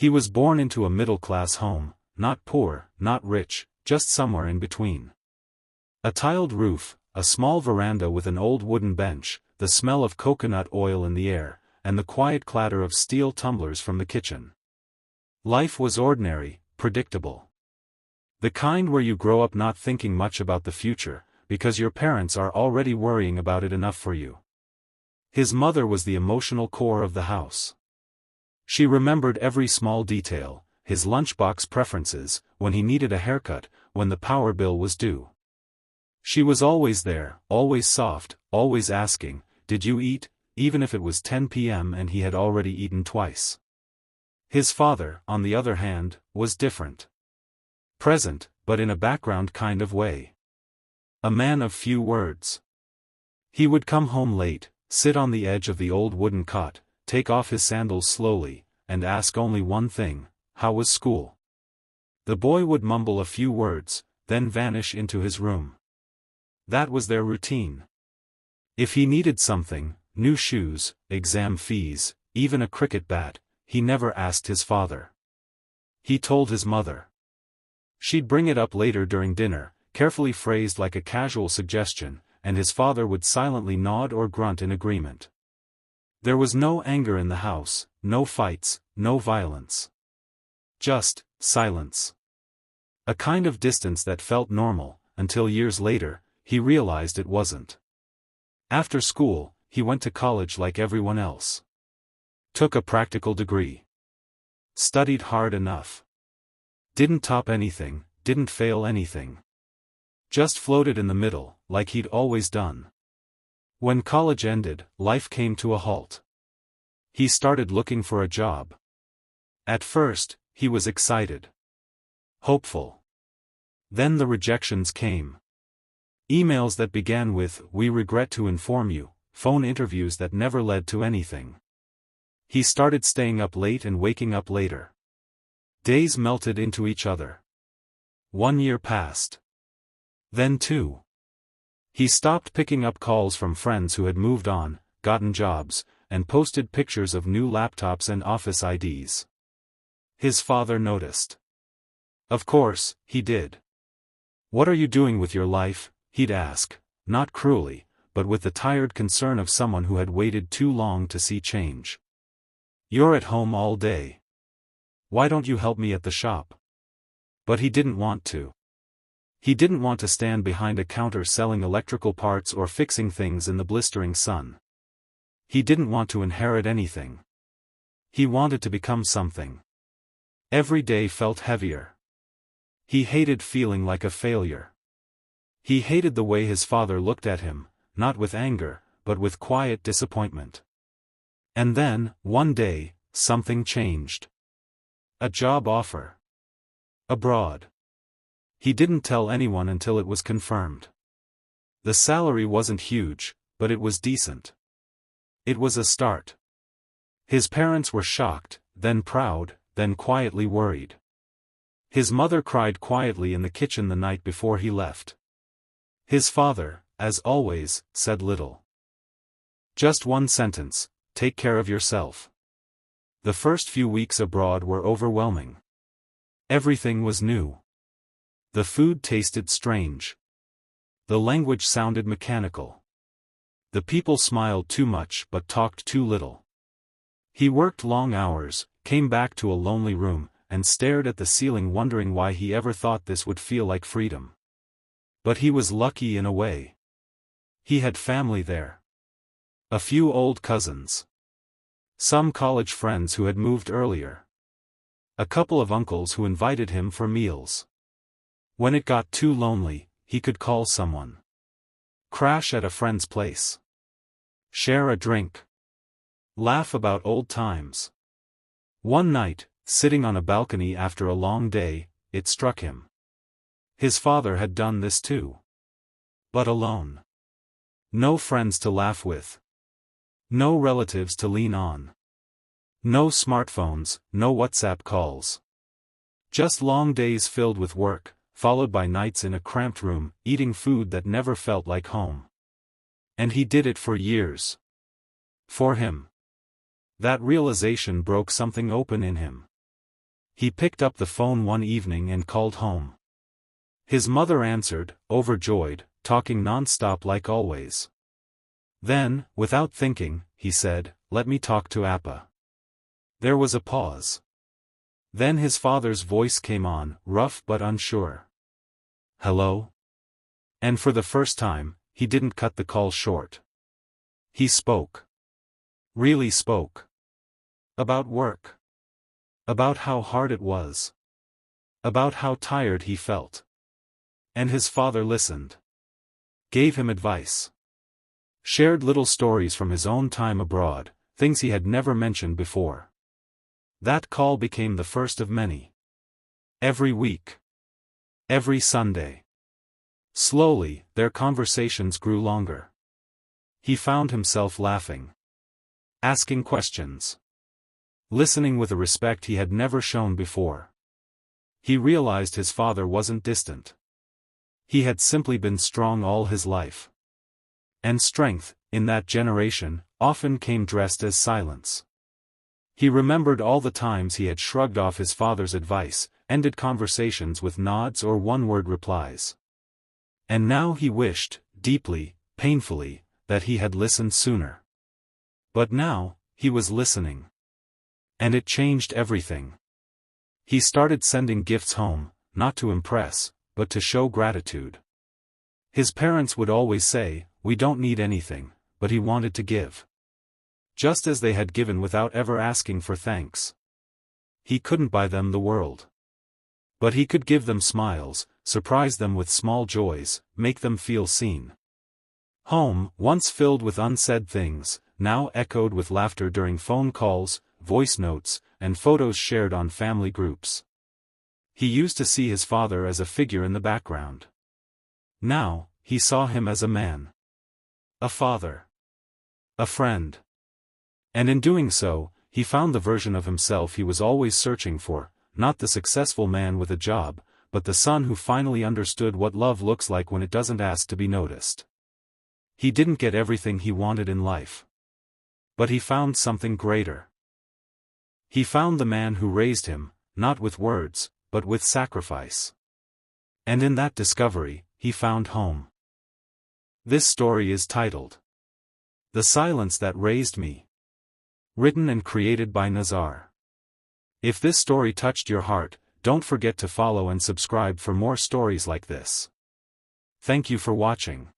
He was born into a middle-class home, not poor, not rich, just somewhere in between. A tiled roof, a small veranda with an old wooden bench, the smell of coconut oil in the air, and the quiet clatter of steel tumblers from the kitchen. Life was ordinary, predictable. The kind where you grow up not thinking much about the future, because your parents are already worrying about it enough for you. His mother was the emotional core of the house. She remembered every small detail, his lunchbox preferences, when he needed a haircut, when the power bill was due. She was always there, always soft, always asking, "Did you eat?" even if it was 10 p.m. and he had already eaten twice. His father, on the other hand, was different. Present, but in a background kind of way. A man of few words. He would come home late, sit on the edge of the old wooden cot, take off his sandals slowly, and ask only one thing: how was school? The boy would mumble a few words, then vanish into his room. That was their routine. If he needed something, new shoes, exam fees, even a cricket bat, he never asked his father. He told his mother. She'd bring it up later during dinner, carefully phrased like a casual suggestion, and his father would silently nod or grunt in agreement. There was no anger in the house, no fights, no violence. Just silence. A kind of distance that felt normal, until years later, he realized it wasn't. After school, he went to college like everyone else. Took a practical degree. Studied hard enough. Didn't top anything, didn't fail anything. Just floated in the middle, like he'd always done. When college ended, life came to a halt. He started looking for a job. At first, he was excited. Hopeful. Then the rejections came. Emails that began with, "We regret to inform you," phone interviews that never led to anything. He started staying up late and waking up later. Days melted into each other. 1 year passed. Then 2. He stopped picking up calls from friends who had moved on, gotten jobs, and posted pictures of new laptops and office IDs. His father noticed. Of course, he did. "What are you doing with your life?" he'd ask, not cruelly, but with the tired concern of someone who had waited too long to see change. "You're at home all day. Why don't you help me at the shop?" But he didn't want to. He didn't want to stand behind a counter selling electrical parts or fixing things in the blistering sun. He didn't want to inherit anything. He wanted to become something. Every day felt heavier. He hated feeling like a failure. He hated the way his father looked at him, not with anger, but with quiet disappointment. And then, one day, something changed. A job offer. Abroad. He didn't tell anyone until it was confirmed. The salary wasn't huge, but it was decent. It was a start. His parents were shocked, then proud, then quietly worried. His mother cried quietly in the kitchen the night before he left. His father, as always, said little. Just one sentence: "Take care of yourself." The first few weeks abroad were overwhelming. Everything was new. The food tasted strange. The language sounded mechanical. The people smiled too much but talked too little. He worked long hours, came back to a lonely room, and stared at the ceiling wondering why he ever thought this would feel like freedom. But he was lucky in a way. He had family there. A few old cousins. Some college friends who had moved earlier. A couple of uncles who invited him for meals. When it got too lonely, he could call someone. Crash at a friend's place. Share a drink. Laugh about old times. One night, sitting on a balcony after a long day, it struck him. His father had done this too. But alone. No friends to laugh with. No relatives to lean on. No smartphones, no WhatsApp calls. Just long days filled with work, followed by nights in a cramped room, eating food that never felt like home. And he did it for years. For him. That realization broke something open in him. He picked up the phone one evening and called home. His mother answered, overjoyed, talking non-stop like always. Then, without thinking, he said, "Let me talk to Appa." There was a pause. Then his father's voice came on, rough but unsure. "Hello?" And for the first time, he didn't cut the call short. He spoke. Really spoke. About work. About how hard it was. About how tired he felt. And his father listened. Gave him advice. Shared little stories from his own time abroad, things he had never mentioned before. That call became the first of many. Every week. Every Sunday. Slowly, their conversations grew longer. He found himself laughing. Asking questions. Listening with a respect he had never shown before. He realized his father wasn't distant. He had simply been strong all his life. And strength, in that generation, often came dressed as silence. He remembered all the times he had shrugged off his father's advice, ended conversations with nods or one-word replies. And now he wished, deeply, painfully, that he had listened sooner. But now, he was listening. And it changed everything. He started sending gifts home, not to impress, but to show gratitude. His parents would always say, "We don't need anything," but he wanted to give. Just as they had given without ever asking for thanks. He couldn't buy them the world. But he could give them smiles, surprise them with small joys, make them feel seen. Home, once filled with unsaid things, now echoed with laughter during phone calls, voice notes, and photos shared on family groups. He used to see his father as a figure in the background. Now, he saw him as a man. A father. A friend. And in doing so, he found the version of himself he was always searching for, not the successful man with a job, but the son who finally understood what love looks like when it doesn't ask to be noticed. He didn't get everything he wanted in life. But he found something greater. He found the man who raised him, not with words, but with sacrifice. And in that discovery, he found home. This story is titled, "The Silence That Raised Me." Written and created by Nazar. If this story touched your heart, don't forget to follow and subscribe for more stories like this. Thank you for watching.